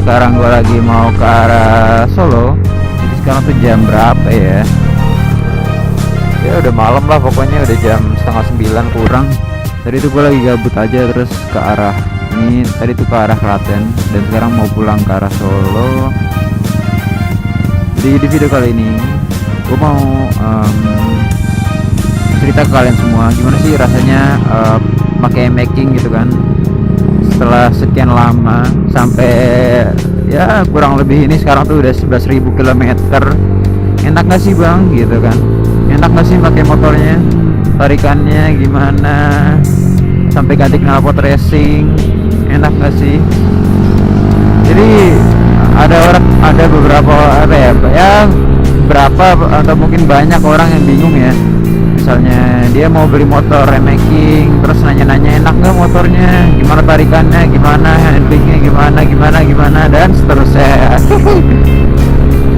sekarang gue lagi mau ke arah Solo. Jadi sekarang tuh jam berapa ya? Ya udah malam lah, pokoknya udah jam setengah 9 kurang. Tadi tuh gue lagi gabut aja, terus ke arah ini, tadi tuh ke arah Klaten, dan sekarang mau pulang ke arah Solo. Jadi di video kali ini gue mau cerita ke kalian semua gimana sih rasanya pakai making gitu kan, setelah sekian lama, sampai ya kurang lebih ini sekarang tuh udah 11.000 km. Enak gak sih bang gitu kan, enak gak sih pakai motornya, tarikannya gimana, sampai ganti knalpot racing, enak gak sih? Jadi ada beberapa berapa atau mungkin banyak orang yang bingung ya. Misalnya dia mau beli motor remaking, terus nanya-nanya enak nggak motornya, gimana tarikannya, gimana handlingnya, gimana dan seterusnya.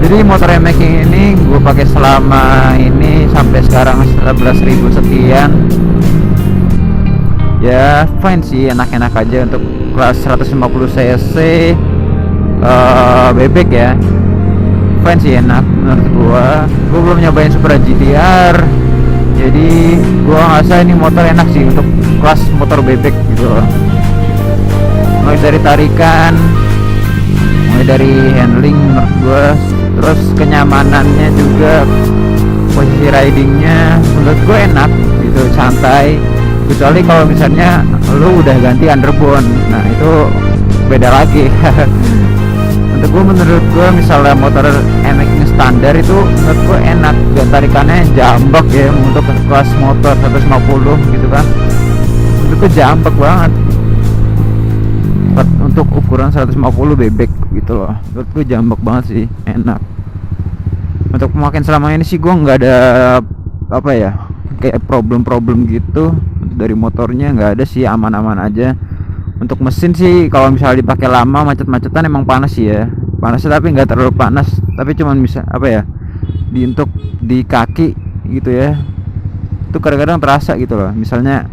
Jadi motor remaking ini gue pakai selama ini sampai sekarang 11.000 sekian. Ya fine sih, enak-enak aja untuk kelas 150 cc bebek ya. Fine sih, enak menurut gue belum nyobain Supra GTR, jadi gua ngerasa ini motor enak sih untuk kelas motor bebek gitu loh. Mulai dari tarikan, mulai dari handling menurut gua, terus kenyamanannya juga, posisi ridingnya menurut gua enak gitu, santai. Kecuali kalau misalnya lu udah ganti underbone, nah itu beda lagi. Menurut gua misalnya motor NX standar itu menurut gua enak, dan tarikannya jambak ya untuk kelas motor 150 gitu kan. Menurut gua jambak banget untuk ukuran 150 bebek gitu loh. Menurut gua jambak banget sih, enak. Untuk pemakaian selama ini sih gua nggak ada apa ya, kayak problem-problem gitu dari motornya, nggak ada sih, aman-aman aja. Untuk mesin sih kalau misalnya dipakai lama, macet-macetan emang panas sih ya, panasnya tapi nggak terlalu panas, tapi cuman bisa apa ya, untuk di kaki gitu ya, itu kadang-kadang terasa gitu loh. Misalnya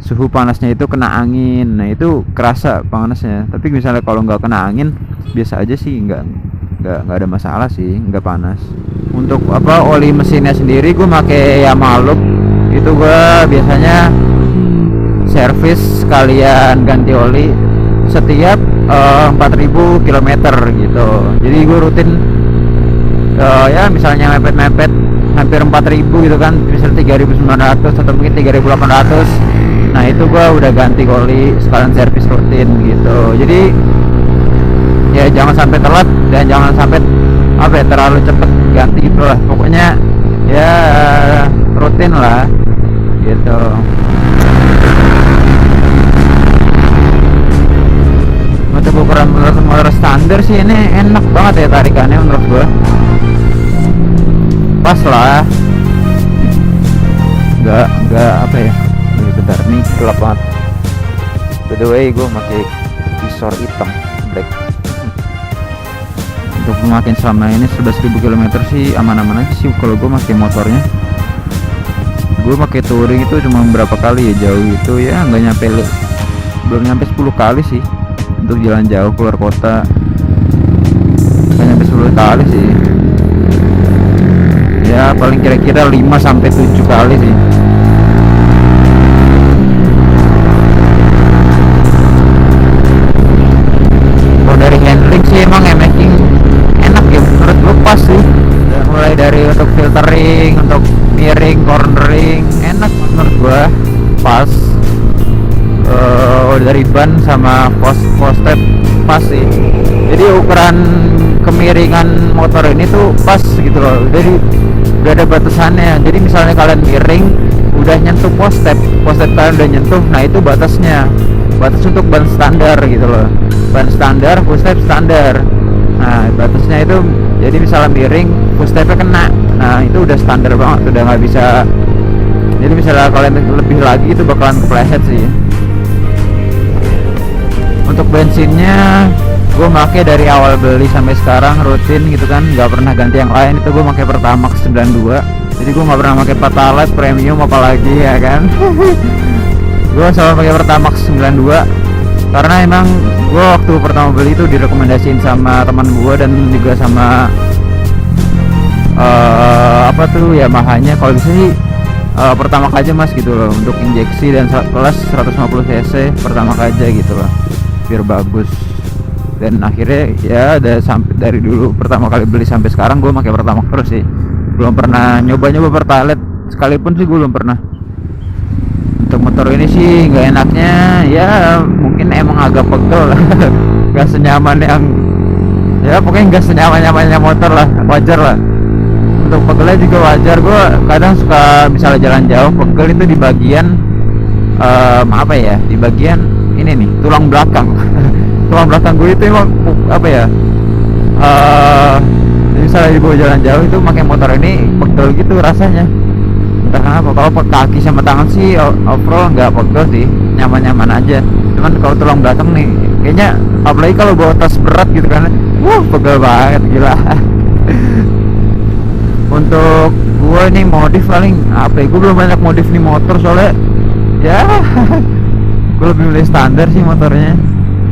suhu panasnya itu kena angin, nah itu kerasa panasnya. Tapi misalnya kalau nggak kena angin biasa aja sih, nggak ada masalah sih, nggak panas. Untuk apa, oli mesinnya sendiri gue pakai Yamaha Loop, itu gue biasanya servis sekalian ganti oli setiap 4.000 km gitu. Jadi gue rutin ya misalnya mepet-mepet hampir 4.000 gitu kan, misalnya 3.900 atau mungkin 3.800. Nah itu gue udah ganti oli sekalian servis rutin gitu. Jadi ya jangan sampai telat dan jangan sampai apa ya, terlalu cepet ganti gitu lah. Pokoknya ya rutin lah gitu. Untuk ukuran motor standar sih ini enak banget ya tarikannya menurut gua, pas lah, nggak apa ya. Bentar nih, gelap banget. By the way gua pakai visor hitam black. Untuk pemakaian selama ini 11.000 km sih aman-aman aja sih kalau gua pakai motornya. Gue pakai touring itu cuma berapa kali ya, jauh itu ya belum nyampe 10 kali sih. Untuk jalan jauh keluar kota nggak nyampe 10 kali sih ya, paling kira-kira 5-7 kali sih. Kalau dari handling sih emang making enak ya menurut gue, pas sih. Mulai dari untuk filtering, untuk miring, cornering, enak menurut gua, pas. Dari ban sama post step pas sih. Jadi ukuran kemiringan motor ini tuh pas gitu loh. Jadi udah ada batasannya. Jadi misalnya kalian miring udah nyentuh post step kalian udah nyentuh, nah itu batasnya, batas untuk ban standar gitu loh. Ban standar, full step standar. Nah batasnya itu, jadi misalnya miring full stepnya kena, nah itu udah standar banget, udah nggak bisa. Jadi misalnya kalian lebih lagi itu bakalan kepleset sih. Untuk bensinnya gue pakai dari awal beli sampai sekarang rutin gitu kan, nggak pernah ganti yang lain. Itu gue pakai Pertamax 92, jadi gue nggak pernah pakai Pertalite premium apalagi ya kan. Gue selalu pakai Pertamax 92 karena emang gue waktu pertama beli itu direkomendasiin sama teman gue dan juga sama apa tuh Yamaha-nya. Kalau bisa sih pertama aja mas gitu loh, untuk injeksi dan kelas 150 cc pertama aja gitu loh, biar bagus. Dan akhirnya ya ada sampai dari dulu pertama kali beli sampai sekarang gue pakai pertama terus sih, belum pernah nyoba pertalite sekalipun sih, gue belum pernah. Untuk motor ini sih nggak enaknya ya mungkin emang agak pegel lah nggak senyaman yang ya pokoknya nggak senyaman-nyamannya motor lah, wajar lah. Untuk pegelnya juga wajar, gue kadang suka misalnya jalan jauh pegel itu di bagian apa ya, di bagian ini nih tulang belakang tulang belakang gue itu emang apa ya, misalnya dibawa jalan jauh itu pakai motor ini pegel gitu rasanya, entah kenapa. Kalau kaki sama tangan sih overall nggak pegel sih, nyaman-nyaman aja. Cuman kalau tulang belakang nih kayaknya, apalagi kalau bawa tas berat gitu kan, pegel banget gila. Untuk gue nih modif paling apa ya, gue belum banyak modif nih motor soalnya ya gue lebih milih standar sih motornya.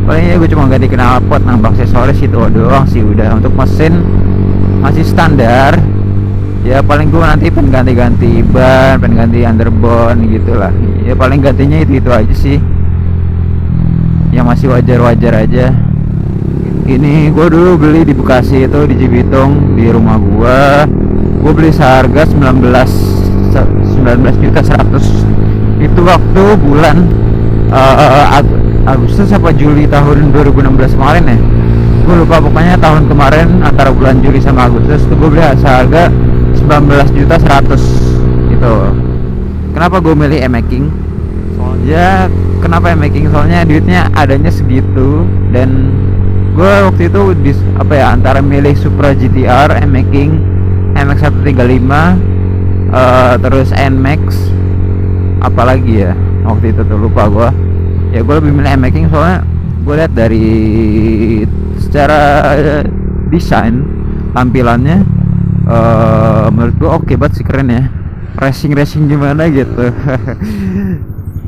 Paling ya gue cuma ganti knalpot, nambah aksesoris itu doang sih udah. Untuk mesin masih standar ya, paling gue nanti pengen ganti-ganti ban, pengen ganti underbone gitu lah ya, paling gantinya itu aja sih yang masih wajar-wajar aja. Ini gue dulu beli di Bekasi itu, di Cibitung, di rumah gue beli seharga 19 juta 100. Itu waktu bulan Agustus apa Juli tahun 2016 kemarin ya, gue lupa. Pokoknya tahun kemarin antara bulan Juli sama Agustus tuh gue beli seharga 19 juta 100 gitu. Kenapa gue milih e-making? Soalnya kenapa e-making? Soalnya duitnya adanya segitu, dan gue waktu itu apa ya, antara milih Supra GTR, e-making, MX-135, terus NMAX, apalagi ya waktu itu tuh lupa gue. Ya gue lebih milih e-making soalnya gue lihat dari secara desain tampilannya, menurut gue oke banget sih, keren ya, racing gimana gitu.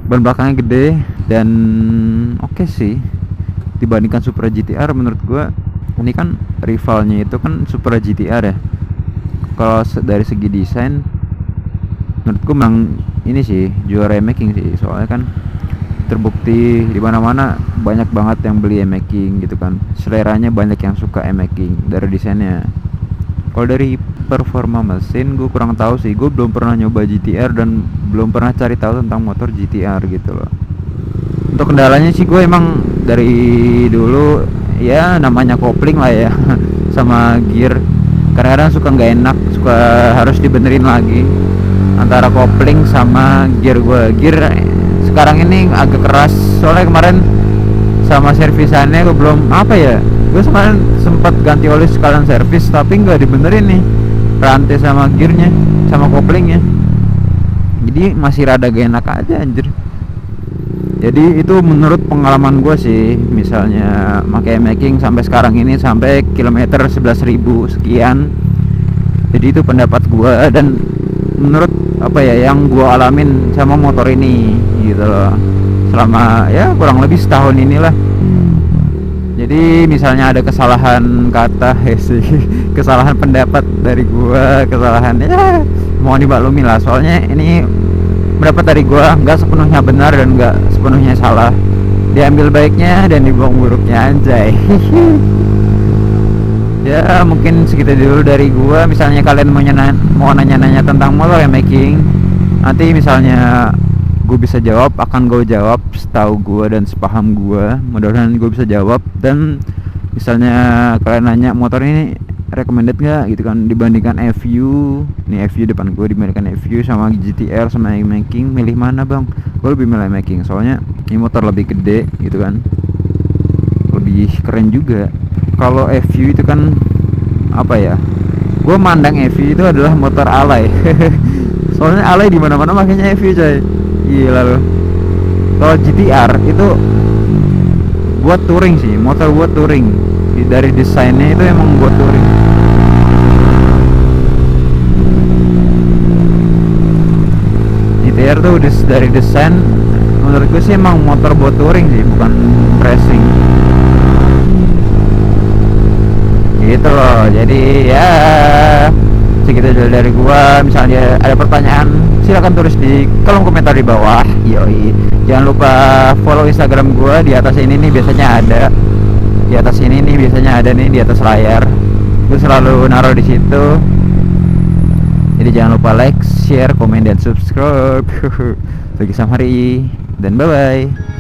Ban belakangnya gede dan oke sih dibandingkan Supra GTR. Menurut gue ini kan rivalnya itu kan Supra GTR ya. Kalau dari segi desain menurut gue memang ini sih juara e-making sih, soalnya kan terbukti di mana-mana banyak banget yang beli e-making gitu kan, seleranya banyak yang suka e-making dari desainnya. Kalau dari performa mesin gue kurang tahu sih, gue belum pernah nyoba GTR dan belum pernah cari tahu tentang motor GTR gitu loh. Untuk kendalanya sih gue emang dari dulu ya namanya kopling lah ya sama gear, kadang-kadang suka nggak enak, suka harus dibenerin lagi antara kopling sama gear gue. Gear sekarang ini agak keras soalnya kemarin sama servisannya gue belum apa ya, gue kemarin sempat ganti oli sekalian servis tapi nggak dibenerin nih rantai sama gearnya sama koplingnya, jadi masih rada gak enak aja anjir. Jadi itu menurut pengalaman gue sih, misalnya pakai e-making sampai sekarang ini sampai kilometer 11.000 sekian. Jadi itu pendapat gue dan menurut apa ya yang gue alamin sama motor ini gitu loh, selama ya kurang lebih setahun inilah. Jadi misalnya ada kesalahan kata sih, kesalahan pendapat dari gua, kesalahan ya mohon dimaklumi lah, soalnya ini pendapat dari gua nggak sepenuhnya benar dan nggak sepenuhnya salah, diambil baiknya dan dibuang buruknya anjay. Ya mungkin segitu dulu dari gua. Misalnya kalian mau nanya-nanya tentang motor e-making, nanti misalnya gue bisa jawab, akan gue jawab setahu gue dan sepaham gue, mudah-mudahan gue bisa jawab. Dan misalnya kalian nanya motor ini recommended nggak gitu kan dibandingkan FU, nih FU depan gue, dibandingkan FU sama GTR sama e-making, milih mana bang? Gue lebih milih e-making soalnya ini motor lebih gede gitu kan, lebih keren juga. Kalau FU itu kan apa ya, gue mandang FU itu adalah motor alay. Soalnya alay di mana-mana makanya FU coy, gila loh. Kalau GTR itu buat touring sih, motor buat touring. Dari desainnya itu emang buat touring. GTR tuh dari desain menurut gue sih emang motor buat touring sih, bukan racing gitu loh. Jadi ya segitu dulu dari gua. Misalnya ada pertanyaan silakan tulis di kolom komentar di bawah. Yoi, jangan lupa follow Instagram gua. Di atas ini nih biasanya ada, di atas ini nih biasanya ada nih, di atas layar gue selalu naruh di situ. Jadi jangan lupa like, share, komen, dan subscribe. Bagi Samhari dan bye bye.